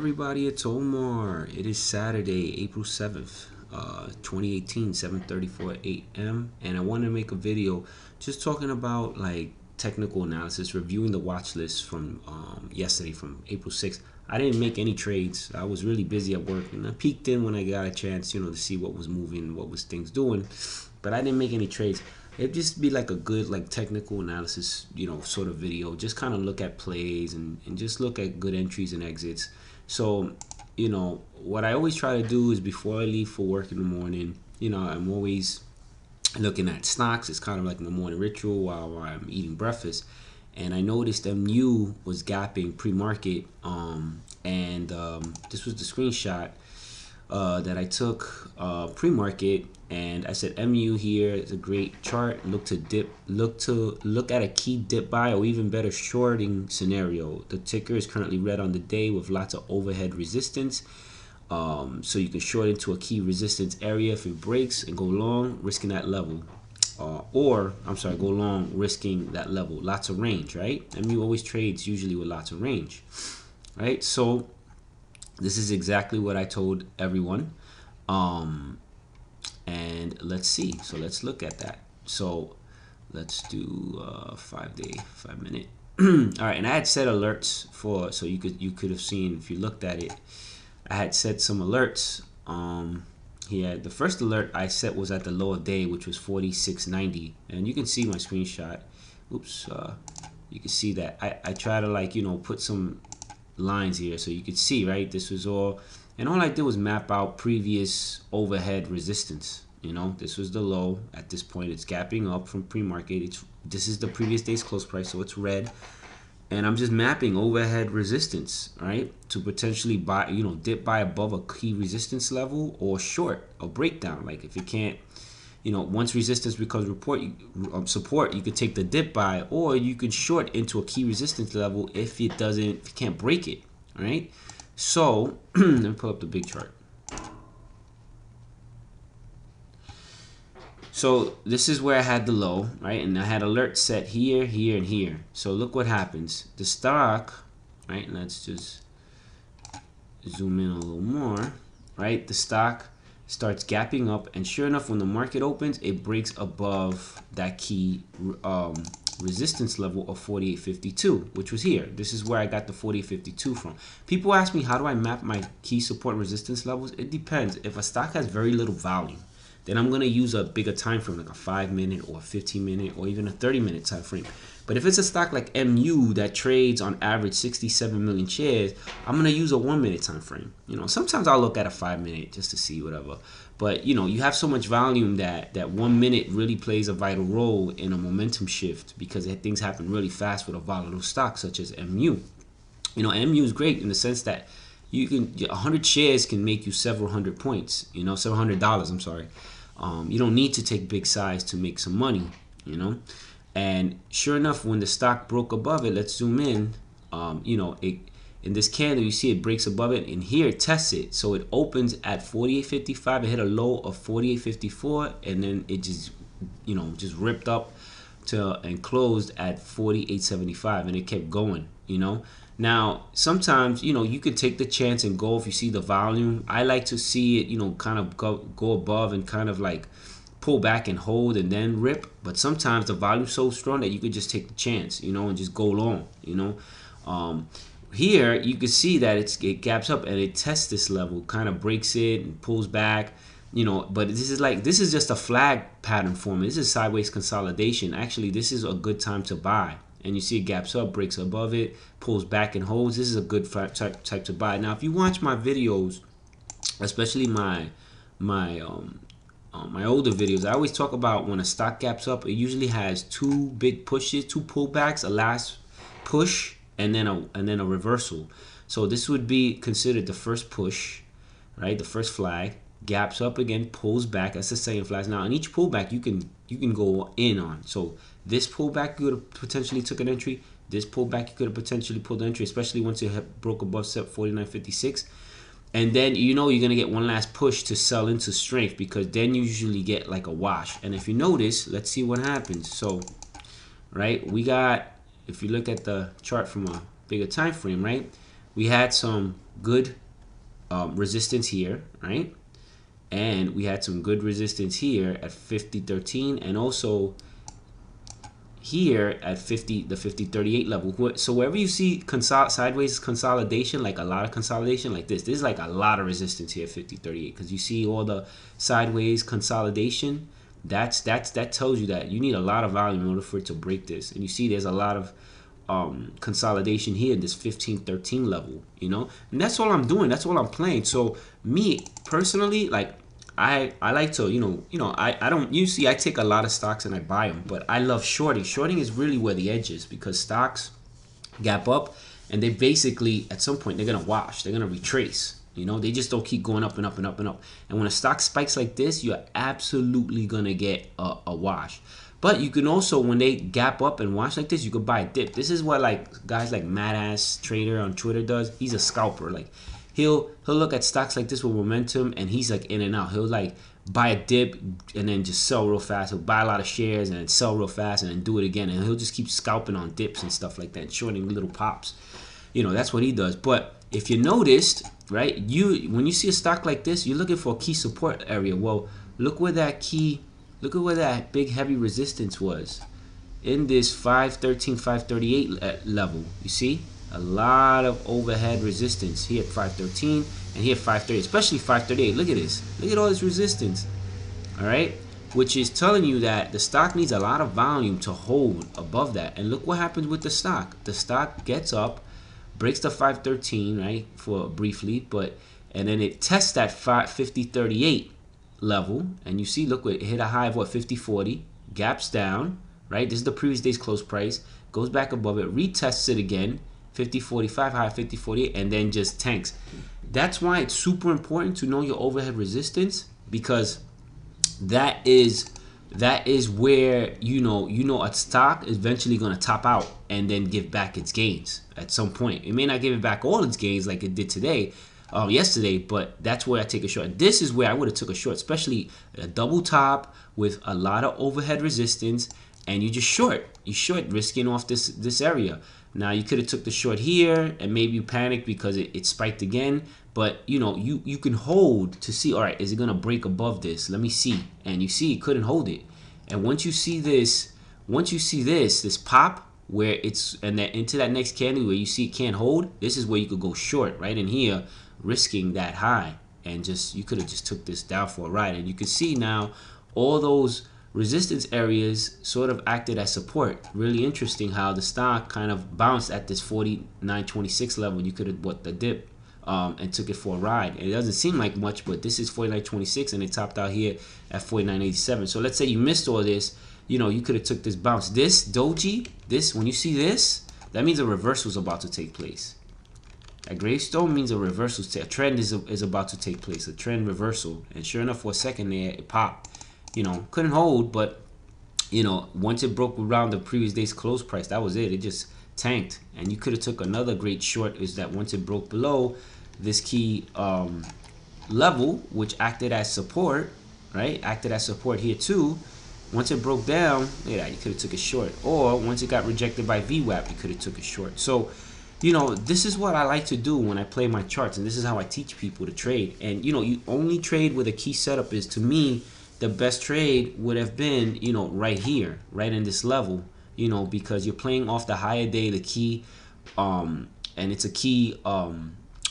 Everybody, it's Omar. It is Saturday, April 7th, 2018, 7:34 a.m. And I want to make a video just talking about like technical analysis, reviewing the watch list from yesterday, from April 6th. I didn't make any trades. I was really busy at work, and I peeked in when I got a chance, to see what was moving, what was things doing. But I didn't make any trades. It'd just be like a good like technical analysis, sort of video. Just kind of look at plays and just look at good entries and exits. So, what I always try to do is before I leave for work in the morning, I'm always looking at stocks. It's kind of like my morning ritual while I'm eating breakfast. And I noticed MU was gapping pre-market, and this was the screenshot that I took pre-market, and I said MU here is a great chart. Look at a key dip buy, or even better, shorting scenario. The ticker is currently red on the day with lots of overhead resistance. So you can short into a key resistance area if it breaks and go long, risking that level. Go long, risking that level. Lots of range, right? MU always trades usually with lots of range, right? So this is exactly what I told everyone. And let's see. So let's look at that. So let's do 5 minute. All right, and I had set alerts so you could have seen if you looked at it. I had set some alerts. Here, the first alert I set was at the low of day, which was 46.90, and you can see my screenshot. Oops, you can see that I try to put some lines here so you could see, right? This was all, and all I did was map out previous overhead resistance. This was the low. At this point, it's gapping up from pre-market. This is the previous day's close price, so it's red. And I'm just mapping overhead resistance, right, to potentially buy, dip buy above a key resistance level, or short a breakdown. Like if you can't, once resistance becomes support, you could take the dip buy, or you could short into a key resistance level if you can't break it, right? So let me pull up the big chart. So this is where I had the low, right? And I had alerts set here, here, and here. So look what happens. The stock, right? Let's just zoom in a little more, right? The stock starts gapping up, and sure enough, when the market opens, it breaks above that key resistance level of 48.52, which was here. This is where I got the 48.52 from. People ask me, how do I map my key support and resistance levels? It depends. If a stock has very little volume, then I'm going to use a bigger time frame, like a 5 minute or a 15 minute or even a 30 minute time frame. But if it's a stock like MU that trades on average 67 million shares, I'm going to use a 1 minute time frame. Sometimes I'll look at a 5 minute just to see whatever. But, you have so much volume that 1 minute really plays a vital role in a momentum shift, because things happen really fast with a volatile stock such as MU. MU is great in the sense that 100 shares can make you several hundred points, several $100, I'm sorry. You don't need to take big size to make some money, And sure enough, when the stock broke above it, let's zoom in. In this candle, you see it breaks above it, and here it tests it. So it opens at 48.55. It hit a low of 48.54, and then it just ripped up and closed at 48.75, and it kept going. Now, sometimes, you could take the chance and go if you see the volume. I like to see it, kind of go above and kind of like pull back and hold and then rip. But sometimes the volume's so strong that you could just take the chance, and just go long, Here, you can see that it gaps up and it tests this level, kind of breaks it and pulls back, But this is just a flag pattern for me. This is sideways consolidation. Actually, this is a good time to buy. And you see it gaps up, breaks above it, pulls back and holds. This is a good type to buy. Now, if you watch my videos, especially my older videos, I always talk about when a stock gaps up, it usually has two big pushes, two pullbacks, a last push, and then a reversal. So this would be considered the first push, right? The first flag. Gaps up again, pulls back. That's the second flag. Now, in each pullback, you can go in on. So this pullback, you could have potentially took an entry. This pullback, you could have potentially pulled an entry, especially once it broke above 49.56. And then you're gonna get one last push to sell into strength, because then you usually get like a wash. And if you notice, let's see what happens. So, right, we got, if you look at the chart from a bigger time frame, right? we had some good resistance here, right? And we had some good resistance here at 50.13, and also here at the 50.38 level. So wherever you see sideways consolidation, like a lot of consolidation like this is like a lot of resistance here at 50.38, because you see all the sideways consolidation. That tells you that you need a lot of volume in order for it to break this. And you see there's a lot of consolidation here in this 15.13 level, you know, and that's all I'm doing. That's all I'm playing. So me personally, like I like to, I don't, you see, I take a lot of stocks and I buy them, but I love shorting. Shorting is really where the edge is, because stocks gap up and they basically, at some point, they're going to wash, they're going to retrace. You know, they just don't keep going up and up and up and up. And when a stock spikes like this, you're absolutely going to get a wash. But you can also, when they gap up and wash like this, you could buy a dip. This is what like guys like Madass Trader on Twitter does. He's a scalper. Like he'll look at stocks like this with momentum, and he's like in and out. He'll like buy a dip and then just sell real fast. He'll buy a lot of shares and then sell real fast and then do it again. And he'll just keep scalping on dips and stuff like that, and shorting little pops. You know, that's what he does. But if you noticed, right, when you see a stock like this, you're looking for a key support area. Well, look at where that big heavy resistance was in this 513, 538 level. You see a lot of overhead resistance here at 513 and here at 530, especially 538. Look at this. Look at all this resistance. All right, which is telling you that the stock needs a lot of volume to hold above that. And look what happens with the stock. The stock gets up, breaks the 513, right, for briefly, and then it tests that 50.38 level, and you see, look, it hit a high of what, 50.40, gaps down, right? This is the previous day's close price, goes back above it, retests it again, 50.45, high 50.48, and then just tanks. That's why it's super important to know your overhead resistance, because that is where you know a stock is eventually going to top out and then give back its gains at some point. It may not give it back all its gains like it did today, yesterday, but that's where I take a short. This is where I would have took a short, especially a double top with a lot of overhead resistance, and you just short. You short, risking off this area. Now you could have took the short here, and maybe you panicked because it spiked again. But you can hold to see, all right, is it gonna break above this? Let me see. And you see it couldn't hold it. And once you see this pop where it's, and then into that next candle where you see it can't hold, this is where you could go short right in here, risking that high, and just you could have just took this down for a ride. And you can see now all those resistance areas sort of acted as support. Really interesting how the stock kind of bounced at this 49.26 level. You could have bought the dip and took it for a ride. And it doesn't seem like much, but this is 49.26 and it topped out here at 49.87. So let's say you missed all this, you could have took this bounce. This doji, when you see this, that means a reversal is about to take place. A gravestone means a reversal, a trend is about to take place, a trend reversal. And sure enough, for a second there, it popped. Couldn't hold, but once it broke around the previous day's close price, that was it. It just tanked. And you could have took another great short, is that once it broke below this key level, which acted as support, right? Acted as support here too. Once it broke down, look at that, you could have took a short. Or once it got rejected by VWAP, you could have took a short. So this is what I like to do when I play my charts, and this is how I teach people to trade. And you only trade with a key setup. Is, to me, the best trade would have been right here, right in this level, because you're playing off the higher day, the key, and it's a key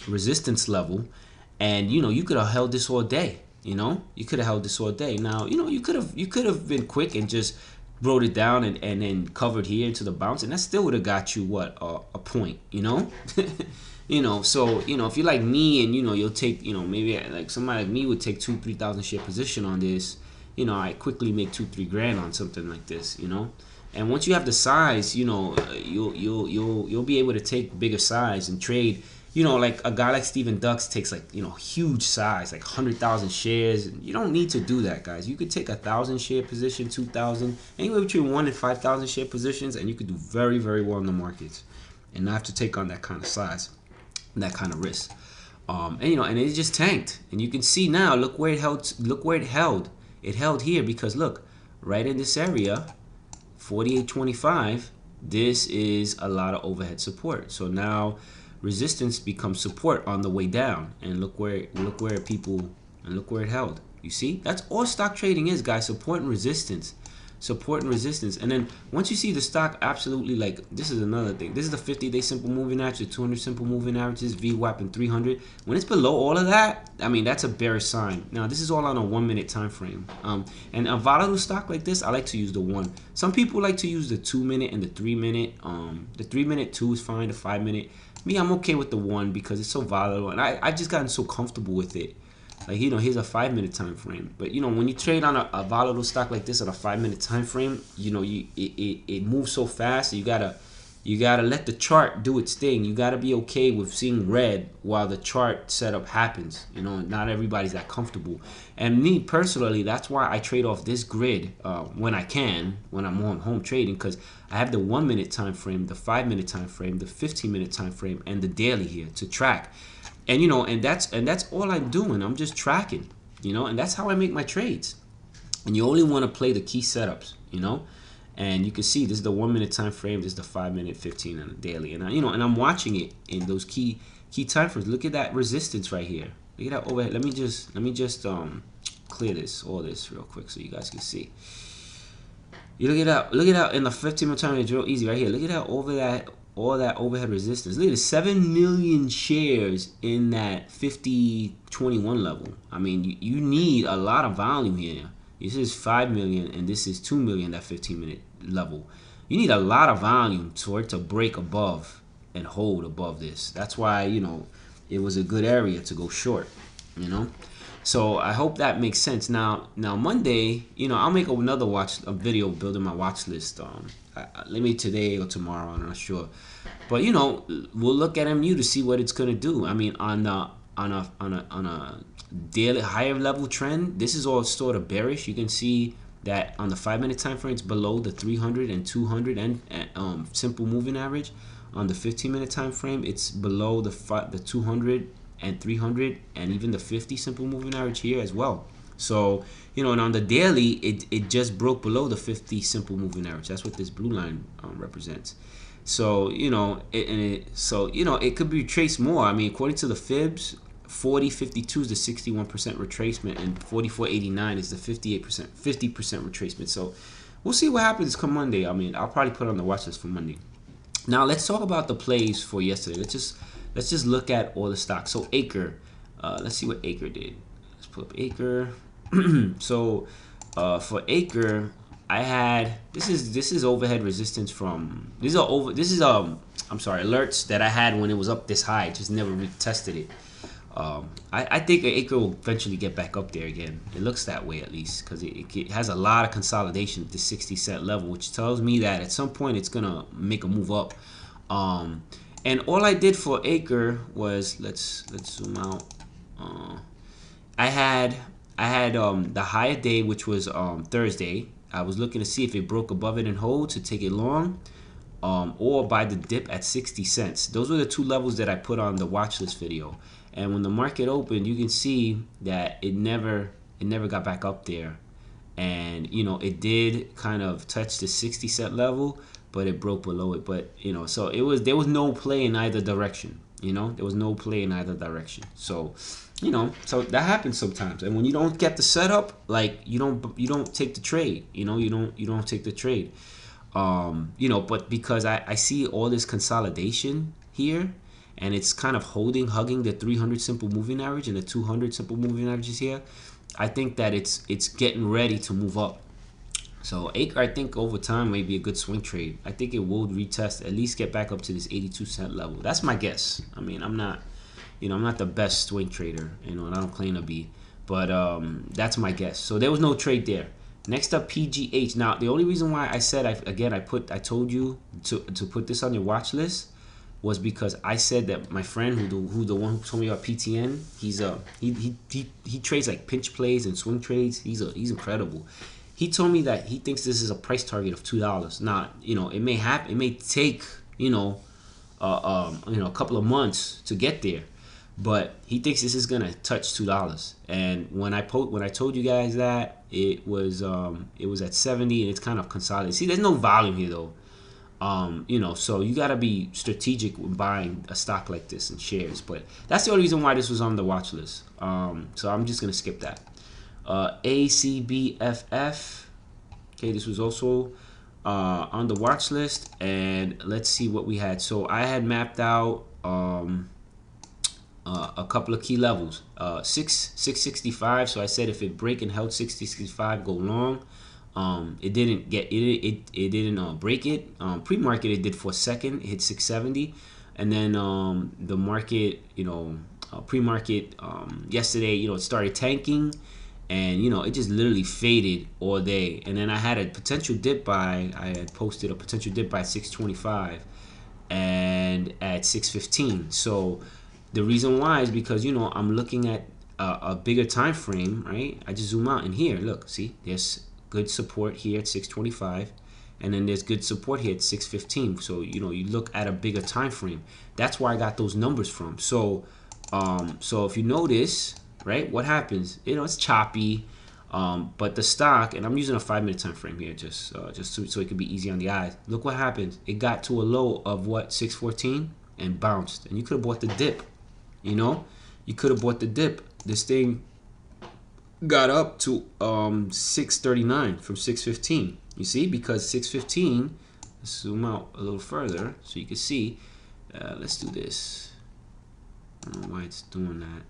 resistance level, and you could have held this all day. You could have held this all day. Now you could have been quick and just wrote it down and then covered here into the bounce, and that still would have got you what, a point. So if you're like me and you'll take maybe like somebody like me would take 2,000-3,000 share position on this, I quickly make 2-3 grand on something like this. And once you have the size, you'll be able to take bigger size and trade. Like a guy like Steven Dux takes like huge size, like 100,000 shares. You don't need to do that, guys. You could take 1,000 share position, 2,000, anywhere between 1,000 and 5,000 share positions, and you could do very, very well in the markets, and not have to take on that kind of size, that kind of risk. And it just tanked, and you can see now. Look where it held. Look where it held. It held here because look, right in this area, 48.25. This is a lot of overhead support. So now, resistance becomes support on the way down. And look where it held. You see, that's all stock trading is, guys. Support and resistance. Support and resistance. And then once you see the stock absolutely, like, this is another thing. This is the 50-day simple moving average, the 200 simple moving averages, VWAP, and 300. When it's below all of that, I mean, that's a bearish sign. Now, this is all on a 1 minute time frame. And a volatile stock like this, I like to use the 1. Some people like to use the 2 minute and the 3 minute. The 3 minute 2 is fine. The 5 minute, me, I'm okay with the 1 because it's so volatile, and I've just gotten so comfortable with it. Like, you know, here's a 5 minute time frame. But, you know, when you trade on a volatile stock like this on a 5 minute time frame, you know, it moves so fast. You gotta let the chart do its thing. You gotta be okay with seeing red while the chart setup happens. You know, not everybody's that comfortable. And me personally, that's why I trade off this grid when I can, when I'm home trading, because I have the 1 minute time frame, the 5 minute time frame, the 15 minute time frame, and the daily here to track. And, you know, and that's all I'm doing. I'm just tracking, you know, and that's how I make my trades. And you only want to play the key setups, you know. And you can see this is the 1 minute time frame, this is the 5 minute, 15, and the daily. And you know, and I'm watching it in those key time frames. Look at that resistance right here. Look at that overhead. Let me just clear all this real quick so you guys can see. You look at that in the 15 minute time frame. It's real easy right here. Look at that all that overhead resistance. Look at the 7 million shares in that 50-21 level. I mean, you need a lot of volume here. This is 5 million and this is 2 million, that 15 minute level. You need a lot of volume for it to break above and hold above this. That's why, you know, it was a good area to go short, you know. So I hope that makes sense. Now Monday, you know, I'll make another video building my watch list. Maybe today or tomorrow, I'm not sure. But, you know, we'll look at MU to see what it's gonna do. I mean, on a daily higher level trend, this is all sort of bearish. You can see that on the 5 minute time frame, it's below the 300 and 200 and simple moving average. On the 15 minute time frame, it's below the 200 and 300 and even the 50 simple moving average here as well. So, you know, and on the daily, it just broke below the 50 simple moving average. That's what this blue line represents. So, you know, it could be traced more. I mean, according to the fibs, 40.52 is the 61% retracement, and 44.89 is the 50% retracement. So we'll see what happens come Monday. I mean, I'll probably put on the watch list for Monday. Now let's talk about the plays for yesterday. Let's just look at all the stocks. So Acre, let's see what Acre did. Let's put up Acre. So for Acre, I had this is overhead resistance from I'm sorry, alerts that I had when it was up this high. Just never retested it. I think Acre will eventually get back up there again. It looks that way, at least, because it has a lot of consolidation at the 60-cent level, which tells me that at some point it's gonna make a move up. And all I did for Acre was let's zoom out. I had the higher day, which was Thursday. I was looking to see if it broke above it and hold to take it long, or buy the dip at 60 cents. Those were the two levels that I put on the watch list video. And when the market opened, you can see that it never got back up there. And, you know, it did kind of touch the 60-cent level, but it broke below it. But, you know, so there was no play in either direction. You know, there was no play in either direction. So, you know, so that happens sometimes. And when you don't get the setup, like you don't take the trade. You know, you don't take the trade. You know, but because I see all this consolidation here, and it's kind of hugging the 300 simple moving average and the 200 simple moving averages here, I think that it's getting ready to move up. So Acre, I think over time may be a good swing trade. I think it will retest, at least get back up to this 82-cent level. That's my guess. I mean, I'm not the best swing trader, you know, and I don't claim to be, but that's my guess. So there was no trade there. Next up, PGH. Now, the only reason why I said I told you to put this on your watch list was because I said that my friend who the one who told me about PTN, he trades like pinch plays and swing trades. He's incredible. He told me that he thinks this is a price target of $2. Now, you know, it may happen. It may take, you know, a couple of months to get there, but he thinks this is gonna touch $2. And when I told you guys that, it was at 70, and it's kind of consolidated. See, there's no volume here though. You know, so you got to be strategic when buying a stock like this in shares. But that's the only reason why this was on the watch list. So I'm just going to skip that. ACBFF. Okay, this was also on the watch list. And let's see what we had. So I had mapped out a couple of key levels. 665. So I said if it break and held 665, go long. It didn't get it didn't break it. Pre-market it did for a second, it hit 670, and then the market, you know, pre-market yesterday, you know, it started tanking, and you know, it just literally faded all day. And then I had a potential dip buy. I had posted a potential dip buy at 625 and at 615. So the reason why is because, you know, I'm looking at a bigger time frame, right? I just zoom out and here, look, see, there's good support here at 625, and then there's good support here at 615. So, you know, you look at a bigger time frame. That's where I got those numbers from. So so if you notice, right, what happens, you know, it's choppy, but the stock, and I'm using a 5-minute time frame here just so it could be easy on the eyes. Look what happens. It got to a low of what, 614, and bounced. And you could have bought the dip, you know, you could have bought the dip. This thing got up to 639 from 615. You see, because 615, let's zoom out a little further so you can see. Let's do this. I don't know why it's doing that.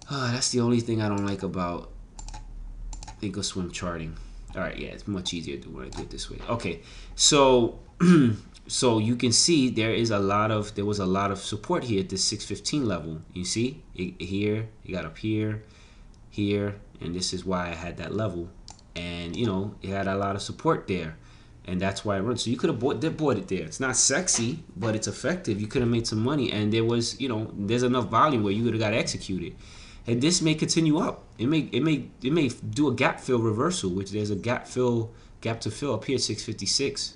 That's the only thing I don't like about Thinkorswim charting. All right, yeah, it's much easier to when I do it this way. Okay, so so you can see there was a lot of support here at this 615 level. You see here, you got up here, and this is why I had that level. And you know, it had a lot of support there, and that's why I run. So you could have bought it there. It's not sexy, but it's effective. You could have made some money, and there was, you know, there's enough volume where you would have got executed. And this may continue up. It may do a gap fill reversal, which there's a gap to fill up here at 656.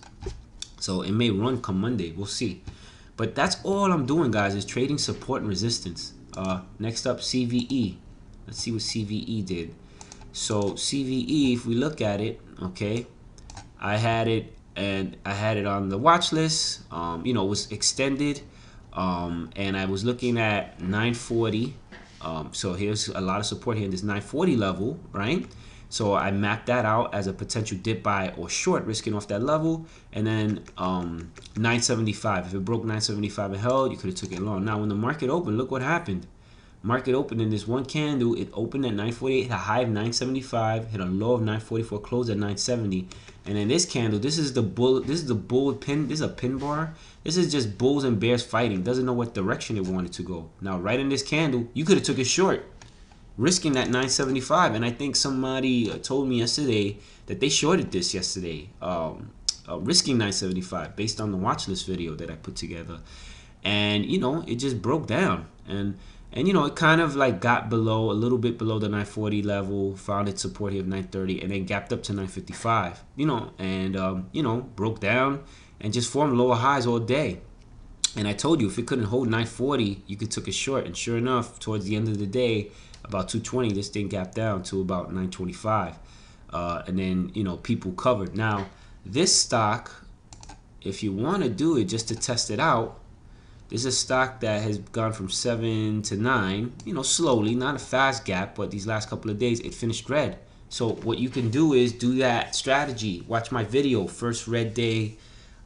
So it may run come Monday. We'll see. But that's all I'm doing, guys, is trading support and resistance. Next up, CVE. Let's see what CVE did. So CVE, if we look at it, okay, I had it on the watch list. You know, it was extended, and I was looking at 940. So here's a lot of support here in this 940 level, right? So I mapped that out as a potential dip buy or short, risking off that level. And then 975. If it broke 975 and held, you could have took it long. Now, when the market opened, look what happened. Market opened in this one candle. It opened at 948, hit a high of 975, hit a low of 944, closed at 970. And then this candle, this is the bull pin. This is a pin bar. This is just bulls and bears fighting. Doesn't know what direction it wanted to go. Now, right in this candle, you could have took it short, risking that 975. And I think somebody told me yesterday that they shorted this yesterday, risking 975 based on the watch list video that I put together. And you know, it just broke down, and you know, it kind of like got below, a little bit below the 940 level, found its support here of 930, and then gapped up to 955, you know, and you know, broke down and just formed lower highs all day. And I told you, if it couldn't hold 940, you could took it short. And sure enough, towards the end of the day, about 220, this thing gapped down to about 925. And then, you know, people covered. Now, this stock, if you want to do it just to test it out, this is a stock that has gone from 7 to 9, you know, slowly, not a fast gap, but these last couple of days, it finished red. So what you can do is do that strategy. Watch my video, first day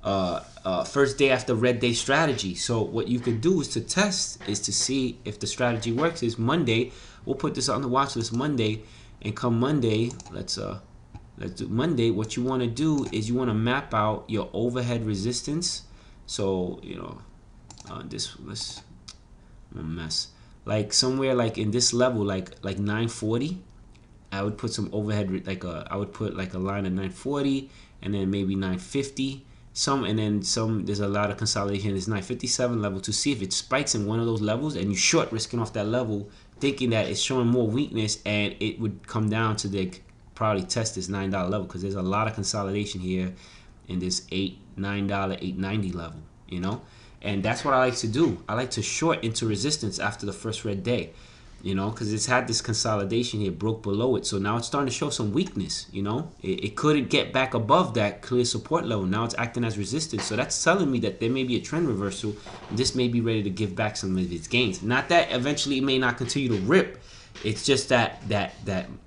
after red day strategy. So what you can do is to test, is to see if the strategy works, is Monday. We'll put this on the watch list Monday, and come Monday, let's do Monday. What you want to do is you want to map out your overhead resistance. So, you know, I'm a mess. Like somewhere like in this level, like 940, I would put some overhead, I would put like a line of 940, and then maybe 950, and then some. There's a lot of consolidation in this 957 level to see if it spikes in one of those levels, and you short, risking off that level, thinking that it's showing more weakness, and it would come down to probably test this $9 level, because there's a lot of consolidation here in this $9, $8.90 level, you know. And that's what I like to do. I like to short into resistance after the first red day. you know, because it's had this consolidation here, broke below it. So now it's starting to show some weakness, you know. It couldn't get back above that clear support level. Now it's acting as resistance. So that's telling me that there may be a trend reversal. This may be ready to give back some of its gains. Not that eventually it may not continue to rip. It's just that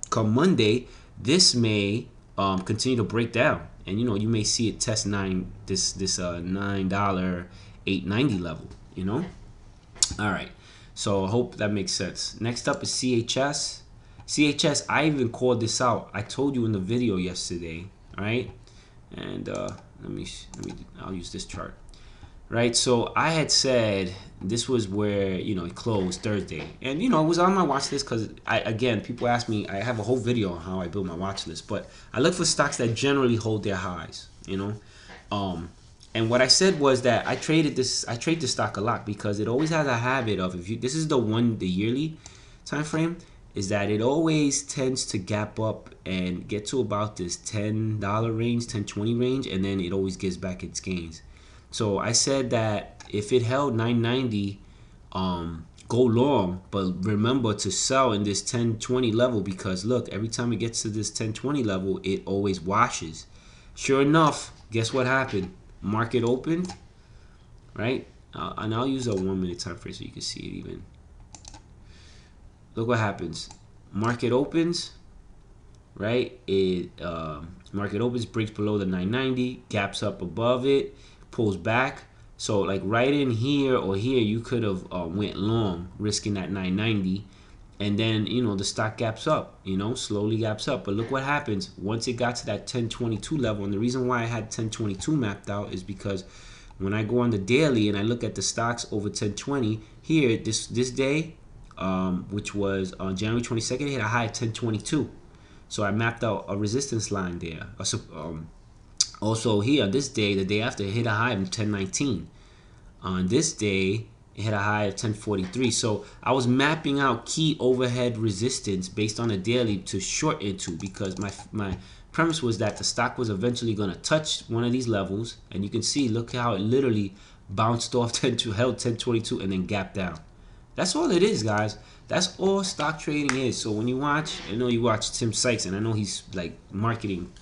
come Monday, this may continue to break down. And, you know, you may see it test this $9 890 level, you know. All right. So I hope that makes sense. Next up is CHS. CHS, I even called this out. I told you in the video yesterday, right? And I'll use this chart, right? So I had said this was where, you know, it closed Thursday, and you know, it was on my watch list because again, people ask me. I have a whole video on how I build my watch list, but I look for stocks that generally hold their highs, you know. And what I said was that I trade this stock a lot because it always has a habit of, if you, this is the yearly time frame, is that it always tends to gap up and get to about this $10 range, $10.20 range, and then it always gives back its gains. So I said that if it held 990, go long, but remember to sell in this 10.20 level, because look, every time it gets to this 10.20 level, it always washes. Sure enough, guess what happened? Market opened, right? And I'll use a 1 minute time frame so you can see it even. Look what happens. Market opens, right? Market opens, breaks below the 990, gaps up above it, pulls back. So like right in here or here, you could have went long, risking that 990. And then, you know, the stock gaps up, you know, slowly gaps up. But look what happens once it got to that 1022 level. And the reason why I had 1022 mapped out is because when I go on the daily and I look at the stocks over 1020, here, this day, which was on January 22nd, it hit a high of 1022. So I mapped out a resistance line there. Also here, this day, the day after, it hit a high of 1019. On this day, it hit a high of 1043. So I was mapping out key overhead resistance based on a daily to short into, because my premise was that the stock was eventually going to touch one of these levels, and you can see, look how it literally bounced off held 1022 and then gapped down. That's all it is, guys. That's all stock trading is. So when you watch, I know you watch Tim Sykes, and I know he's like marketing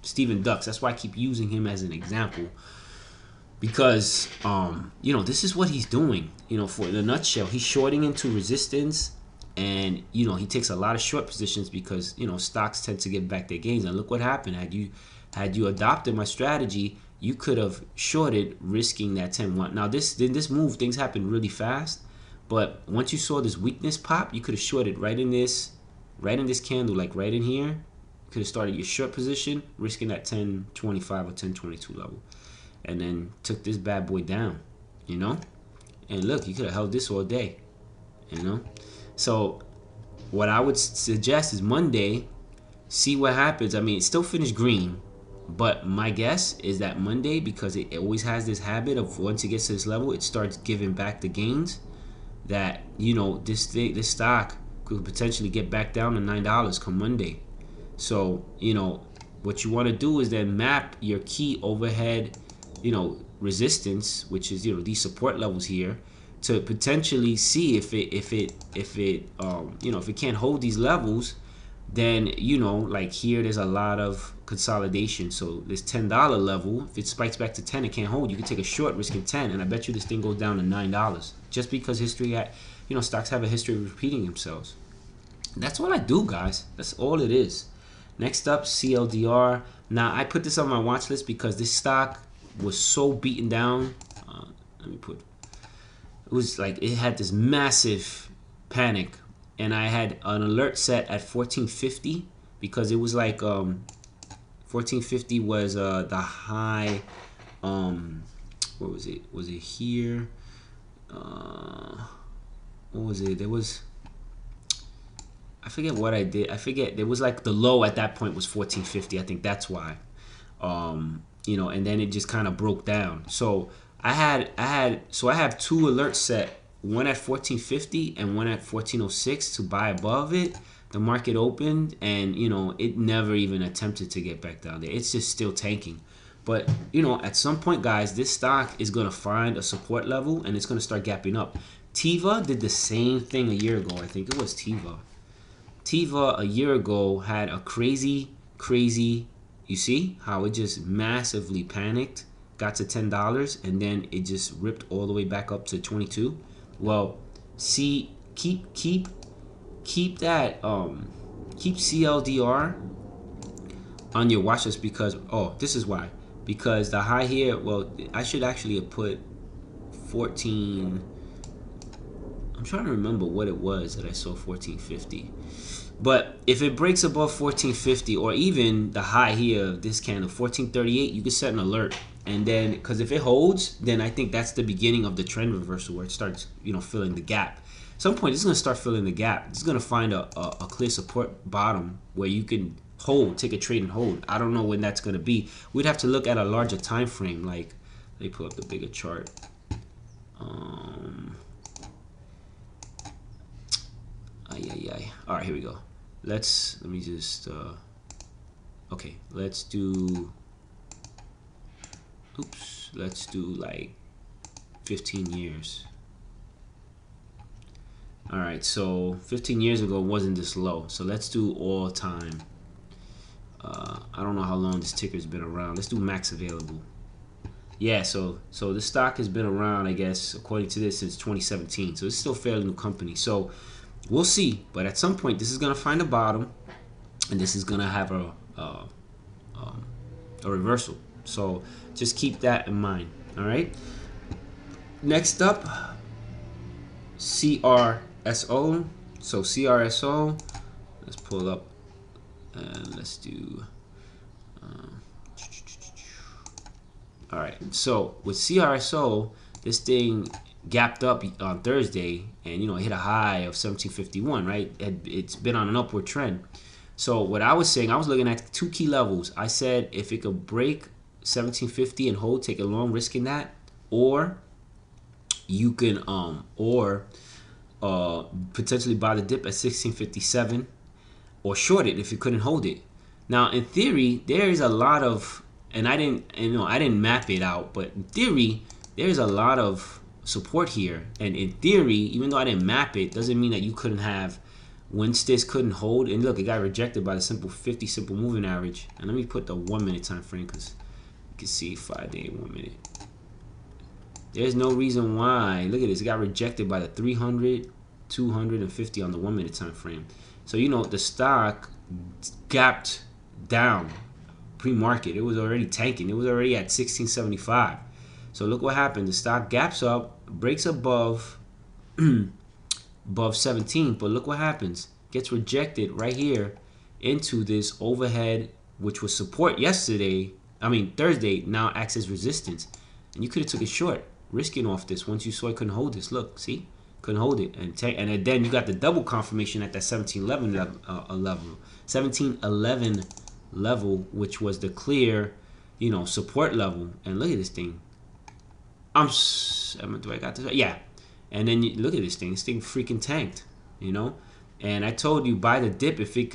Stephen Ducks. That's why I keep using him as an example. Because, you know, this is what he's doing, you know, for in a nutshell. He's shorting into resistance, and, you know, he takes a lot of short positions because, you know, stocks tend to get back their gains. And look what happened. Had you adopted my strategy, you could have shorted, risking that 10-1. Now, this move, things happened really fast. But once you saw this weakness pop, you could have shorted right in this candle, like right in here. You could have started your short position, risking that 1025 or 1022 level. And then took this bad boy down, you know? And look, you could have held this all day, you know? So what I would suggest is Monday, see what happens. I mean, it still finished green, but my guess is that Monday, because it always has this habit of once it gets to this level, it starts giving back the gains, that, you know, this stock could potentially get back down to $9 come Monday. So, you know, what you want to do is then map your key overhead, you know, resistance, which is, you know, these support levels here, to potentially see if it you know, if it can't hold these levels, then, you know, like here, there's a lot of consolidation. So this $10 level, if it spikes back to 10, it can't hold. You can take a short, risking 10, and I bet you this thing goes down to $9, just because you know, stocks have a history of repeating themselves. That's what I do, guys. That's all it is. Next up, CLDR. Now, I put this on my watch list because this stock was so beaten down. It was like it had this massive panic, and I had an alert set at 1450 because it was like 1450 was the high. What was it? Was it here? What was it? There was, I forget what I did. I forget. There was like the low at that point was 1450. I think that's why. You know, and then it just kind of broke down. So I have two alerts set, one at 1450 and one at 1406 to buy above it. The market opened, and, you know, it never even attempted to get back down there. It's just still tanking. But, you know, at some point, guys, this stock is going to find a support level, and it's going to start gapping up. Tiva did the same thing a year ago. I think it was Tiva. Tiva a year ago had a crazy, you see how it just massively panicked, got to $10, and then it just ripped all the way back up to 22. Well, see, keep that keep CLDR on your watch list, because this is why. Because the high here, well, I should actually have put 14. I'm trying to remember what it was that I saw 1450. But if it breaks above 1450, or even the high here of this candle 1438, you can set an alert. And then, because if it holds, then I think that's the beginning of the trend reversal, where it starts, filling the gap. At some point, it's going to start filling the gap. It's going to find a clear support bottom where you can hold, take a trade and hold. I don't know when that's going to be. We'd have to look at a larger time frame. Like, let me pull up the bigger chart. All right, here we go. Let me just okay, let's do like 15 years. All right, so 15 years ago it wasn't this low. So let's do all time. I don't know how long this ticker's been around. Let's do max available. Yeah, so the stock has been around, I guess, according to this, since 2017. So it's still a fairly new company. So we'll see. But at some point, this is gonna find a bottom, and this is gonna have a reversal. So just keep that in mind. All right. Next up, CRSO. So CRSO. Let's pull up and let's do. All right, so with CRSO, this thing gapped up on Thursday, and it hit a high of 1751. Right, it's been on an upward trend. So what I was saying, I was looking at two key levels. I said if it could break 1750 and hold, take a long risk in that, or you can potentially buy the dip at 1657, or short it if you couldn't hold it. Now, in theory, there is a lot of, and I didn't map it out, but in theory, there's a lot of support here. And in theory, even though I didn't map it, doesn't mean that you couldn't have, once this couldn't hold, and look, it got rejected by the simple 50 simple moving average. And let me put the 1 minute time frame, because you can see 5 day 1 minute. There's no reason why. Look at this, it got rejected by the 300, 250 on the 1 minute time frame. So the stock gapped down pre-market. It was already tanking. It was already at 1675. So look what happened. The stock gaps up, breaks above 17, but look what happens. Gets rejected right here into this overhead, which was support Thursday, now acts as resistance. And you could have took it short, risking off this once you saw it couldn't hold this. Look, see? Couldn't hold it. And then you got the double confirmation at that 1711 level. 1711 level, which was the clear, support level. And look at this thing. Do I got this right? Yeah. And then look at this thing. This thing freaking tanked, And I told you, buy the dip if it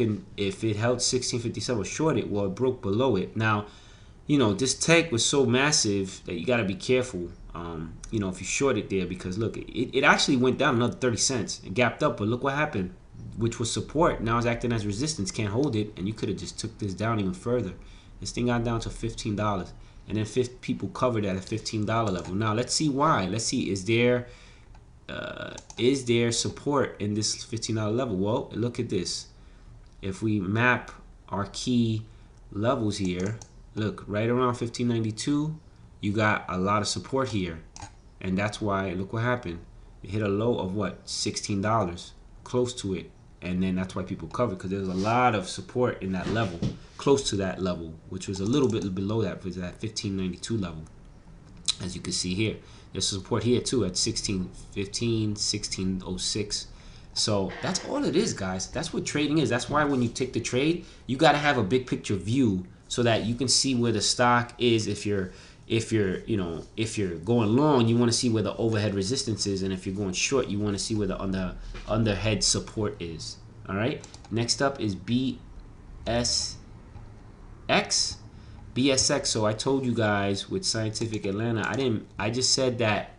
held 1657 or short it. Well, it broke below it. Now, this tank was so massive that you got to be careful. If you short it there, because look, it actually went down another 30 cents and gapped up, but look what happened, which was support, now it's acting as resistance, can't hold it, and you could have just took this down even further. This thing got down to $15, and then people covered at a $15 level. Now let's see why. Let's see, is there support in this $15 level? Well, look at this. If we map our key levels here, look, right around 1592, you got a lot of support here, and that's why, look what happened. It hit a low of what, $16, close to it, and then that's why people covered, because there's a lot of support in that level, close to that level, which was a little bit below that, was that 1592 level. As you can see here, there's support here too at 1615, 1606. So that's all it is, guys. That's what trading is. That's why when you take the trade, you got to have a big picture view so that you can see where the stock is. If you're going long, you want to see where the overhead resistance is, and if you're going short, you want to see where the underhead support is. All right. Next up is BSX. So I told you guys with Scientific Atlanta, I just said that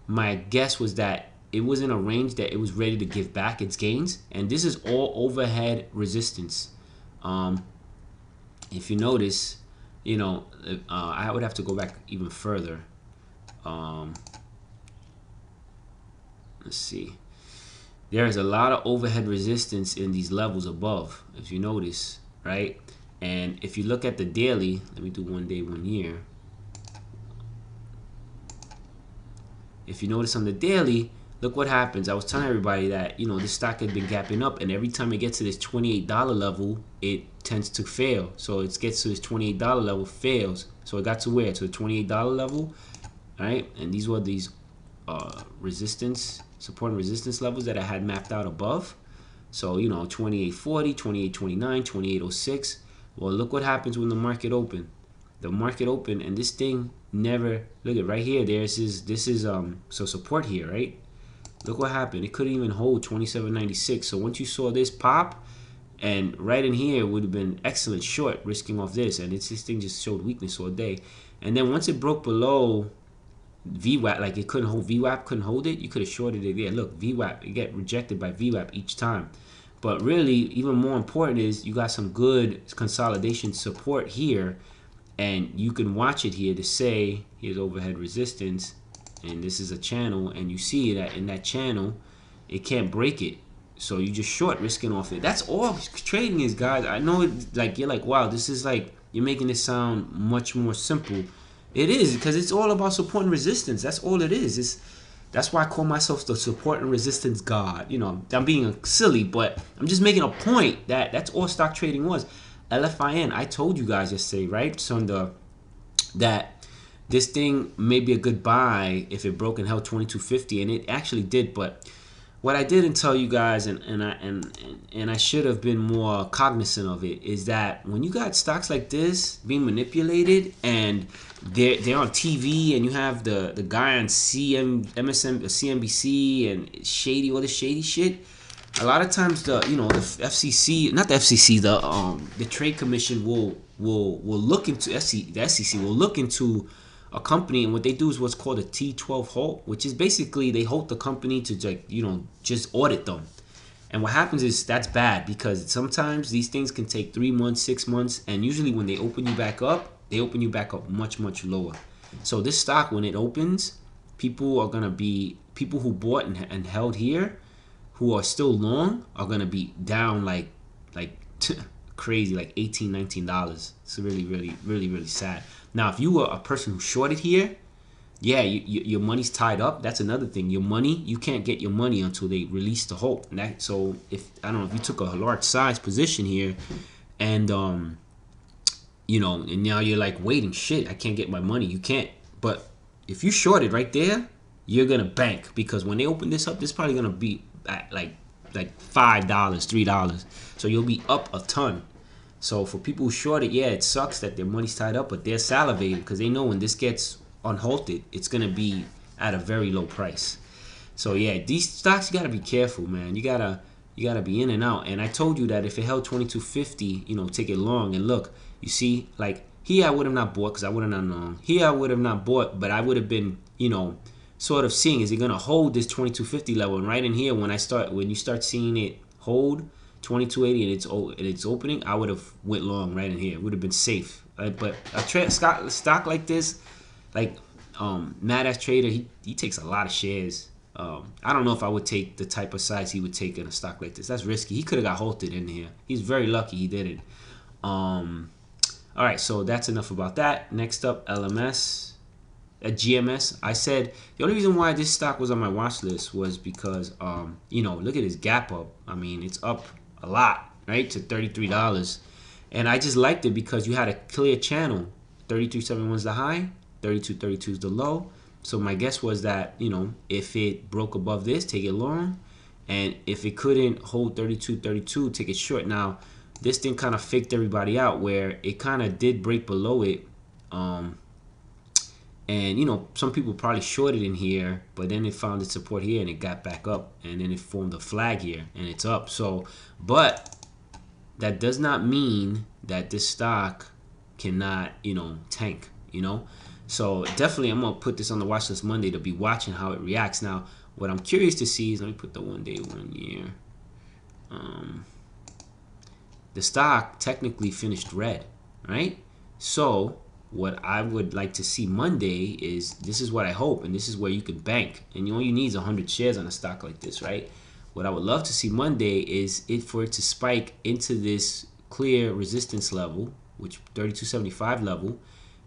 my guess was that it was in a range that it was ready to give back its gains, and this is all overhead resistance. If you notice, you know, I would have to go back even further. Let's see. There is a lot of overhead resistance in these levels above, if you notice, right? And if you look at the daily, let me do 1 day, 1 year. If you notice on the daily, look what happens. I was telling everybody that, you know, this stock had been gapping up, and every time it gets to this $28 level, it tends to fail. So it gets to this $28 level, fails. So it got to where? To the $28 level, right? And these were these resistance, support and resistance levels that I had mapped out above. So, you know, 28.40, 28.29, 28.06. Well, look what happens when the market opened. The market opened, and this thing never, look at right here, this is so support here, right? Look what happened. It couldn't even hold 27.96. So once you saw this pop, and right in here would have been excellent short, risking off this, and this thing just showed weakness all day. And then once it broke below VWAP, like it couldn't hold VWAP, couldn't hold it, you could have shorted it there. Look, VWAP, it get rejected by VWAP each time. But really, even more important is you got some good consolidation support here, and you can watch it here to say, here's overhead resistance, and this is a channel, and you see that in that channel, it can't break it. So you just short, risking off it. That's all trading is, guys. I know it, like, you're like, wow, this is like, you're making this sound much more simple. It is, because it's all about support and resistance. That's all it is. That's why I call myself the support and resistance god. You know, I'm being silly, but I'm just making a point that that's all stock trading was. LFIN, I told you guys yesterday, right? So that this thing may be a good buy if it broke and held 2250, and it actually did. But what I didn't tell you guys, and I should have been more cognizant of it, is that when you got stocks like this being manipulated and they're on TV, and you have the guy on CNBC and shady, all this shady shit. A lot of times the FCC, not the FCC, the Trade Commission will look into the SEC will look into a company, and what they do is what's called a T12 halt, which is basically they halt the company to, like, just audit them. And what happens is that's bad, because sometimes these things can take 3 months, 6 months, and usually when they open you back up, they open you back up much, much lower. So this stock, when it opens, people who bought and held here, who are still long, are gonna be down like crazy, like $18, $19. It's really, really, really, really sad. Now, if you were a person who shorted here, yeah, your money's tied up. That's another thing. Your money, you can't get your money until they release the halt. So if I don't know, if you took a large size position here, and and now you're like waiting, shit, I can't get my money. You can't. But if you shorted right there, you're gonna bank, because when they open this up, this is probably gonna be at like $5, $3. So you'll be up a ton. So for people who shorted, yeah, it sucks that their money's tied up, but they're salivating because they know when this gets unhalted, it's gonna be at a very low price. So yeah, these stocks, you gotta be careful, man. You gotta be in and out. And I told you that if it held 2250, take it long. And look, you see, like here I would have not bought because I would have not known. Here I would have not bought, but I would have been, sort of seeing, is it gonna hold this 2250 level? And right in here, when you start seeing it hold 2280 and it's opening, I would have went long right in here. It would have been safe. But a stock like this, like Mad Ass Trader, he takes a lot of shares. I don't know if I would take the type of size he would take in a stock like this. That's risky. He could have got halted in here. He's very lucky he didn't. All right, so that's enough about that. Next up, LMS. At GMS, I said the only reason why this stock was on my watch list was because, look at his gap up. I mean, it's up a lot, right, to $33. And I just liked it because you had a clear channel. 33.71 is the high, 32.32 is the low. So my guess was that, if it broke above this, take it long. And if it couldn't hold 32.32, take it short. Now, this thing kind of faked everybody out where it kind of did break below it. And some people probably shorted in here, but then it found its support here and it got back up, and then it formed a flag here and it's up. So, but that does not mean that this stock cannot, tank, So definitely I'm gonna put this on the watch list Monday to be watching how it reacts. Now, what I'm curious to see is, let me put the 1 day, 1 year. The stock technically finished red, right? So what I would like to see Monday is, this is what I hope, and this is where you can bank, and all you need is 100 shares on a stock like this, right? What I would love to see Monday is for it to spike into this clear resistance level, which 32.75 level,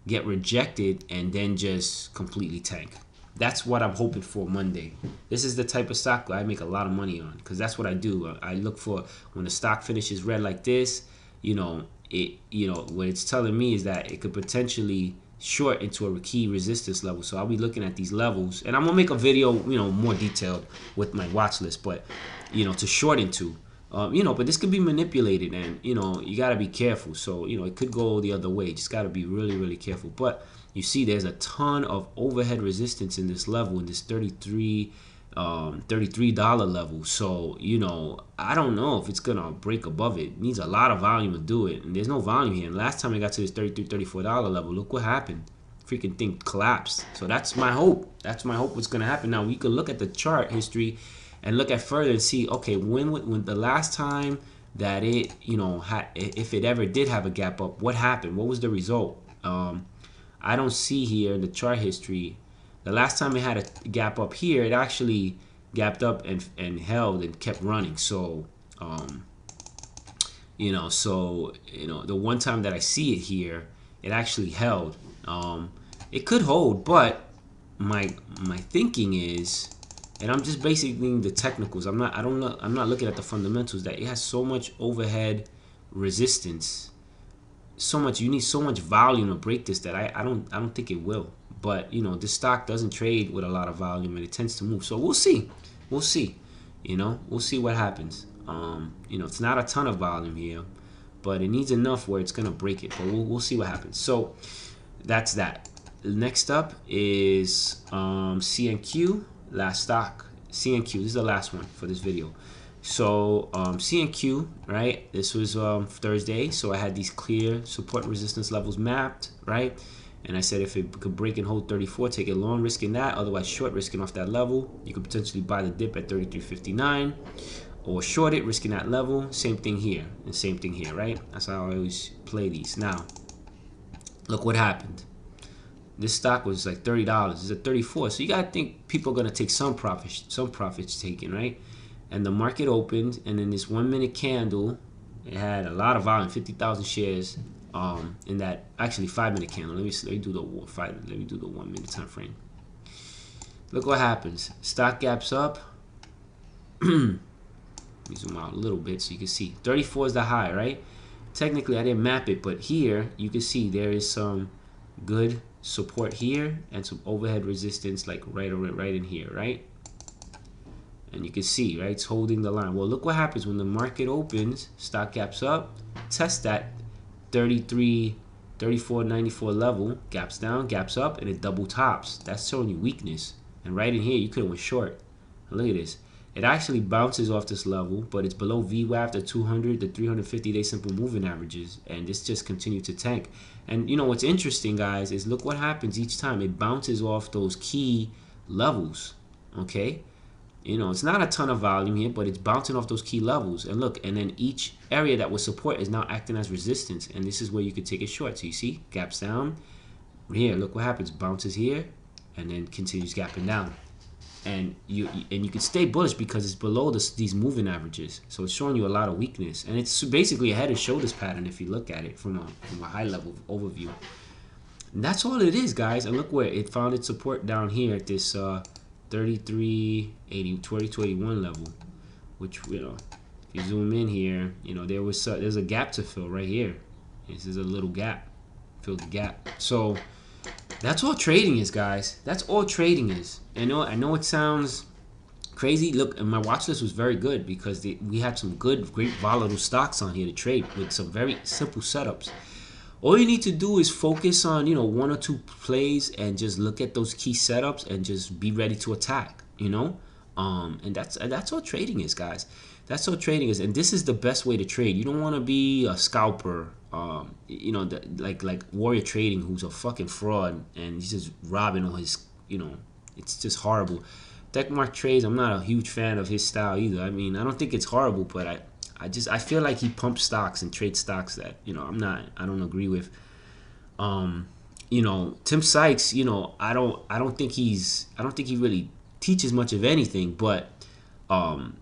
get rejected, and then just completely tank. That's what I'm hoping for Monday. This is the type of stock I make a lot of money on, because that's what I do. I look for, when the stock finishes red like this, what it's telling me is that it could potentially short into a key resistance level. So I'll be looking at these levels, and I'm gonna make a video, more detailed with my watch list, but to short into. But this could be manipulated, and you got to be careful. So it could go the other way. Just got to be really, really careful. But you see, there's a ton of overhead resistance in this level, in this $33 level. So I don't know if it's gonna break above it. It needs a lot of volume to do it, and there's no volume here. And last time I got to this $34 level, look what happened. Freaking thing collapsed. So that's my hope. That's my hope. What's gonna happen now? We could look at the chart history and look at further and see, okay, when the last time that it, if it ever did have a gap up, what happened? What was the result? I don't see here in the chart history. The last time it had a gap up here, it actually gapped up and held and kept running. So, the one time that I see it here, it actually held. It could hold, but my thinking is, and I'm just basing the technicals. I'm not looking at the fundamentals, that it has so much overhead resistance, you need so much volume to break this, that I don't think it will. But this stock doesn't trade with a lot of volume, and it tends to move. So we'll see. We'll see what happens. It's not a ton of volume here, but it needs enough where it's gonna break it. But we'll see what happens. So that's that. Next up is CNQ. Last stock, CNQ. This is the last one for this video. So CNQ, right? This was Thursday. So I had these clear support resistance levels mapped, right? And I said if it could break and hold 34, take a long risk in that. Otherwise, short risking off that level. You could potentially buy the dip at 33.59, or short it, risking that level. Same thing here, and same thing here, right? That's how I always play these. Now, look what happened. This stock was like $30. It's at 34. So you gotta think people are gonna take some profits taken, right? And the market opened, and in this 1 minute candle, it had a lot of volume, 50,000 shares. In that actually 5 minute candle. Let me do the 1 minute time frame. Look what happens. Stock gaps up. Let me zoom out a little bit so you can see. 34 is the high, right? Technically, I didn't map it, but here you can see there is some good support here and some overhead resistance, like right in here, right? And you can see, right, it's holding the line. Well, look what happens when the market opens. Stock gaps up, test that 34.94 level, gaps down, gaps up, and it double tops. That's showing you weakness. And right in here, you could have went short. And look at this. It actually bounces off this level, but it's below VWAP, the 200, the 350-day simple moving averages, and this just continued to tank. And what's interesting, guys, is look what happens each time. It bounces off those key levels, okay? It's not a ton of volume here, but it's bouncing off those key levels. And look, and then each area that was support is now acting as resistance, and this is where you could take it short. So you see, gaps down here. Look what happens. Bounces here, and then continues gapping down. And you can stay bullish because it's below these moving averages. So it's showing you a lot of weakness, and it's basically a head and shoulders pattern if you look at it from a high level overview. And that's all it is, guys. And look where it found its support down here at this 32.81 level, which if you zoom in here, there's a gap to fill right here. This is a little gap. Fill the gap. So that's all trading is, guys. That's all trading is. I know it sounds crazy. Look, and my watch list was very good because we had some great volatile stocks on here to trade with some very simple setups. All you need to do is focus on 1 or 2 plays and just look at those key setups and just be ready to attack. And that's all trading is, guys. That's all trading is, and this is the best way to trade. You don't want to be a scalper, like Warrior Trading, who's a fucking fraud and he's just robbing all his, it's just horrible. Techmark trades, I'm not a huge fan of his style either. I mean, I don't think it's horrible, but I feel like he pumps stocks and trades stocks that, you know, I don't agree with. You know, Tim Sykes, you know, I don't think he really teaches much of anything, but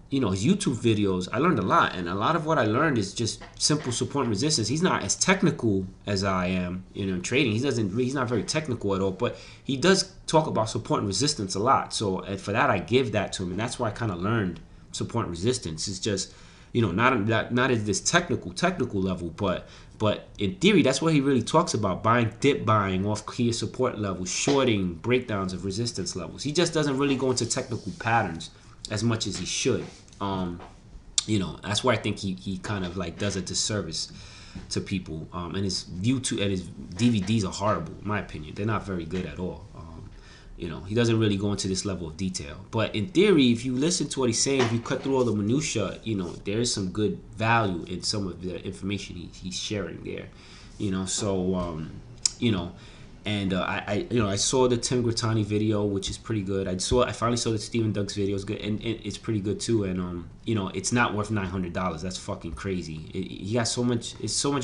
you know, his YouTube videos, I learned a lot, and a lot of what I learned is just simple support and resistance. He's not as technical as I am, you know, trading. He's not very technical at all, but he does talk about support and resistance a lot. So and for that, I give that to him, and that's why I kind of learned support and resistance. It's just, you know, not at this technical level, but in theory, that's what he really talks about: buying, dip buying off clear support levels, shorting, breakdowns of resistance levels. He just doesn't really go into technical patterns as much as he should. You know, that's why I think he kind of like does a disservice to people. And his YouTube and his DVDs are horrible, in my opinion. They're not very good at all. You know, he doesn't really go into this level of detail. But in theory, if you listen to what he's saying, if you cut through all the minutia, you know, there is some good value in some of the information he's sharing there. You know, so you know. And I saw the Tim Grittani video, which is pretty good. I finally saw the Stephen Dunk's video. It's good, and it's pretty good too. And you know, it's not worth $900. That's fucking crazy. He got so much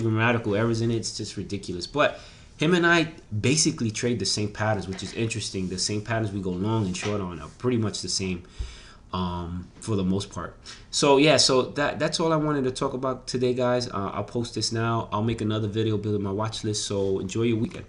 grammatical errors in it. It's just ridiculous. But him and I basically trade the same patterns, which is interesting. The same patterns we go long and short on are pretty much the same, for the most part. So yeah, so that's all I wanted to talk about today, guys. I'll post this now. I'll make another video building my watch list. So enjoy your weekend.